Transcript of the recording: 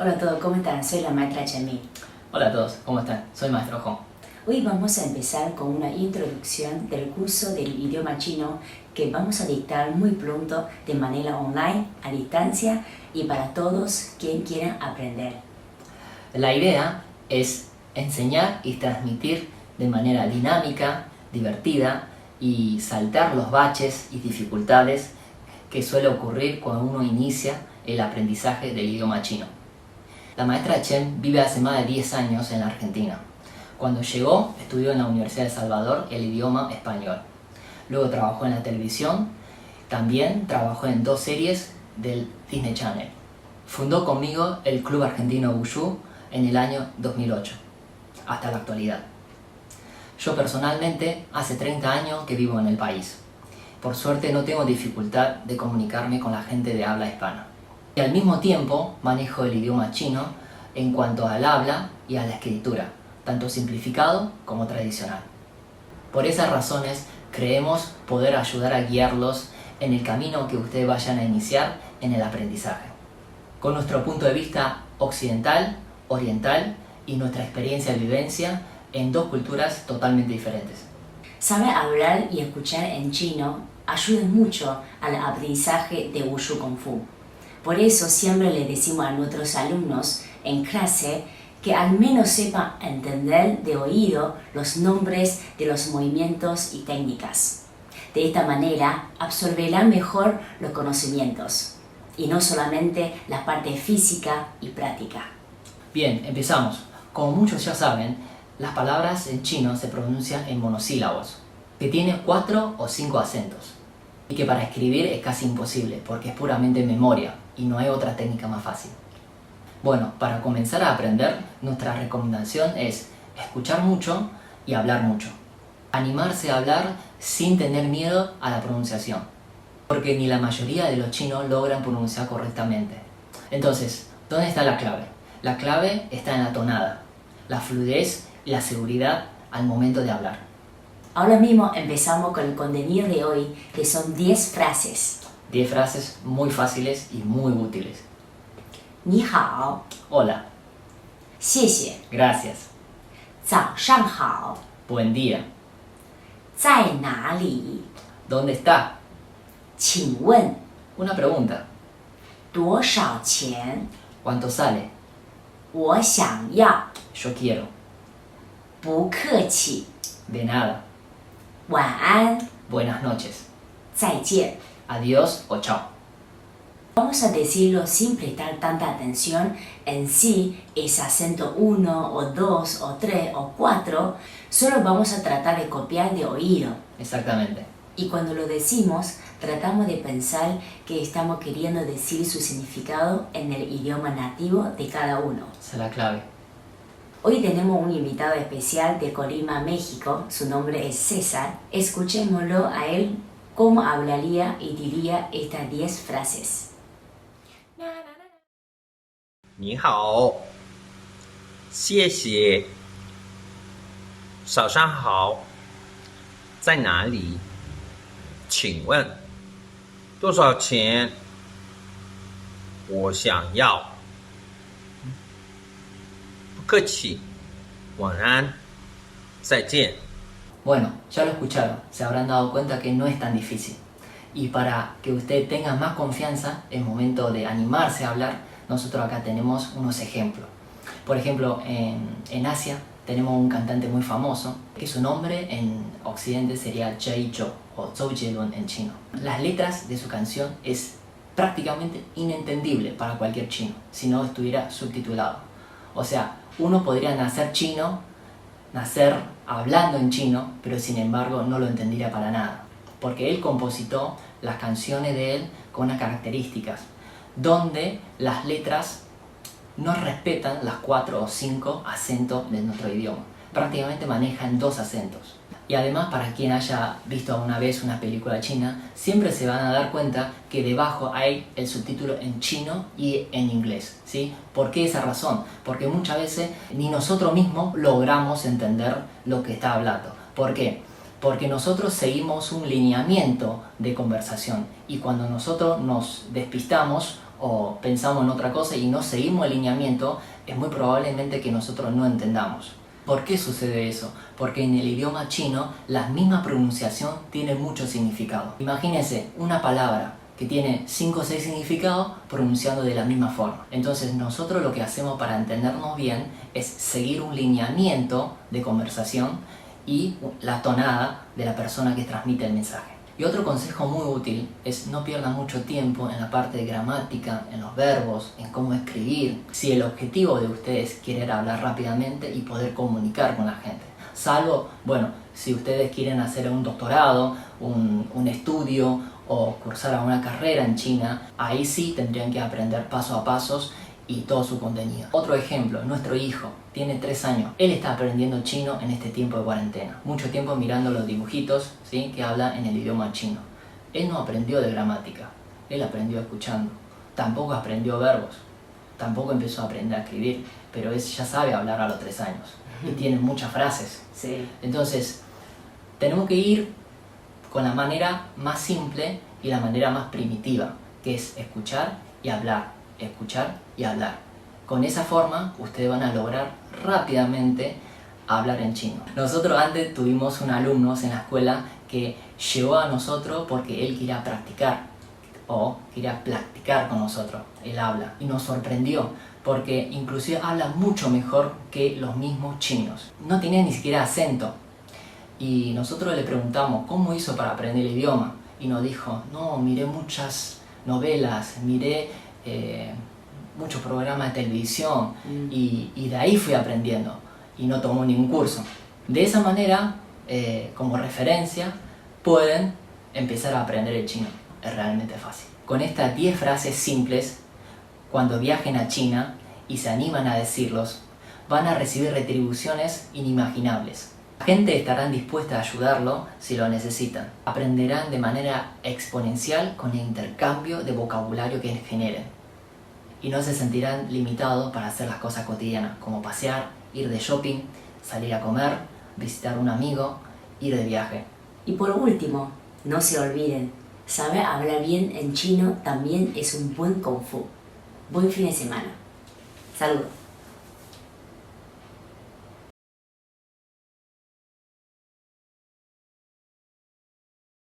Hola a todos, ¿cómo están? Soy la maestra Chemi. Hola a todos, ¿cómo están? Soy Maestro Hong. Hoy vamos a empezar con una introducción del curso del idioma chino que vamos a dictar muy pronto de manera online, a distancia y para todos quien quieran aprender. La idea es enseñar y transmitir de manera dinámica, divertida y saltar los baches y dificultades que suele ocurrir cuando uno inicia el aprendizaje del idioma chino. La maestra Chen vive hace más de 10 años en la Argentina. Cuando llegó, estudió en la Universidad de El Salvador el idioma español. Luego trabajó en la televisión, también trabajó en 2 series del Disney Channel. Fundó conmigo el Club Argentino Wushu en el año 2008, hasta la actualidad. Yo personalmente hace 30 años que vivo en el país. Por suerte no tengo dificultad de comunicarme con la gente de habla hispana. Y al mismo tiempo manejo el idioma chino en cuanto al habla y a la escritura, tanto simplificado como tradicional. Por esas razones creemos poder ayudar a guiarlos en el camino que ustedes vayan a iniciar en el aprendizaje. Con nuestro punto de vista occidental, oriental y nuestra experiencia de vivencia en 2 culturas totalmente diferentes. Saber hablar y escuchar en chino ayuda mucho al aprendizaje de Wushu Kung Fu. Por eso siempre le decimos a nuestros alumnos en clase que al menos sepan entender de oído los nombres de los movimientos y técnicas. De esta manera absorberán mejor los conocimientos y no solamente la parte física y práctica. Bien, empezamos. Como muchos ya saben, las palabras en chino se pronuncian en monosílabos, que tienen 4 o 5 acentos, y que para escribir es casi imposible porque es puramente memoria y no hay otra técnica más fácil. Bueno, para comenzar a aprender, nuestra recomendación es escuchar mucho y hablar mucho. Animarse a hablar sin tener miedo a la pronunciación, porque ni la mayoría de los chinos logran pronunciar correctamente. Entonces, ¿dónde está la clave? La clave está en la tonada, la fluidez y la seguridad al momento de hablar. Ahora mismo empezamos con el contenido de hoy, que son 10 frases. 10 frases muy fáciles y muy útiles. 你好, Hola, 谢谢, gracias, 早上好, buen día, 在哪里, ¿dónde está? 请问, Una pregunta, 多少钱, ¿cuánto sale? 我想要, Yo quiero, 不客气, de nada, 晚安, buenas noches, 再见. adiós o chao. Vamos a decirlo sin prestar tanta atención en si es acento 1 o 2 o 3 o 4, solo vamos a tratar de copiar de oído. Exactamente. Y cuando lo decimos, tratamos de pensar que estamos queriendo decir su significado en el idioma nativo de cada uno. Esa es la clave. Hoy tenemos un invitado especial de Colima, México. Su nombre es César. Escuchémoslo a él cómo hablaría y diría estas 10 frases. 你好，谢谢，早上好，在哪里？请问多少钱？我想要。不客气，晚安，再见。 Bueno, ya lo escucharon, se habrán dado cuenta que no es tan difícil. Y para que usted tenga más confianza en el momento de animarse a hablar, nosotros acá tenemos unos ejemplos. Por ejemplo, en Asia tenemos un cantante muy famoso, que su nombre en Occidente sería Jay Zhou o Zhou Jielun en chino. Las letras de su canción es prácticamente inentendible para cualquier chino, si no estuviera subtitulado. O sea, uno podría nacer hablando en chino, pero sin embargo no lo entendería para nada, porque él compositó las canciones de él con unas características, donde las letras no respetan las 4 o 5 acentos de nuestro idioma, prácticamente manejan 2 acentos. Y además, para quien haya visto alguna vez una película china, siempre se van a dar cuenta que debajo hay el subtítulo en chino y en inglés, ¿sí? ¿Por qué esa razón? Porque muchas veces ni nosotros mismos logramos entender lo que está hablando. ¿Por qué? Porque nosotros seguimos un lineamiento de conversación y cuando nosotros nos despistamos o pensamos en otra cosa y no seguimos el lineamiento, es muy probablemente que nosotros no entendamos. ¿Por qué sucede eso? Porque en el idioma chino la misma pronunciación tiene mucho significado. Imagínense una palabra que tiene 5 o 6 significados pronunciando de la misma forma. Entonces nosotros lo que hacemos para entendernos bien es seguir un lineamiento de conversación y la tonada de la persona que transmite el mensaje. Y otro consejo muy útil es no pierdan mucho tiempo en la parte de gramática, en los verbos, en cómo escribir, si el objetivo de ustedes es querer hablar rápidamente y poder comunicar con la gente. Salvo, bueno, si ustedes quieren hacer un doctorado, un estudio o cursar a una carrera en China, ahí sí tendrían que aprender paso a paso y todo su contenido. Otro ejemplo, nuestro hijo tiene 3 años. Él está aprendiendo chino en este tiempo de cuarentena. Mucho tiempo mirando los dibujitos, ¿sí?, que hablan en el idioma chino. Él no aprendió de gramática, él aprendió escuchando. Tampoco aprendió verbos, tampoco empezó a aprender a escribir, pero él ya sabe hablar a los 3 años y tiene muchas frases. Sí. Entonces, tenemos que ir con la manera más simple y la manera más primitiva, que es escuchar y hablar, escuchar y hablar. Con esa forma, ustedes van a lograr rápidamente hablar en chino. Nosotros antes tuvimos un alumno en la escuela que llegó a nosotros porque él quería practicar con nosotros el habla, y nos sorprendió porque inclusive habla mucho mejor que los mismos chinos. No tenía ni siquiera acento. Y nosotros le preguntamos cómo hizo para aprender el idioma y nos dijo, no, miré muchas novelas, miré muchos programas de televisión y de ahí fui aprendiendo y no tomó ningún curso. De esa manera, como referencia, pueden empezar a aprender el chino. Es realmente fácil. Con estas 10 frases simples, cuando viajen a China y se animan a decirlos, van a recibir retribuciones inimaginables. La gente estará dispuesta a ayudarlo si lo necesitan. Aprenderán de manera exponencial con el intercambio de vocabulario que generen. Y no se sentirán limitados para hacer las cosas cotidianas, como pasear, ir de shopping, salir a comer, visitar a un amigo, ir de viaje. Y por último, no se olviden, saber hablar bien en chino también es un buen Kung Fu. Buen fin de semana. Saludos.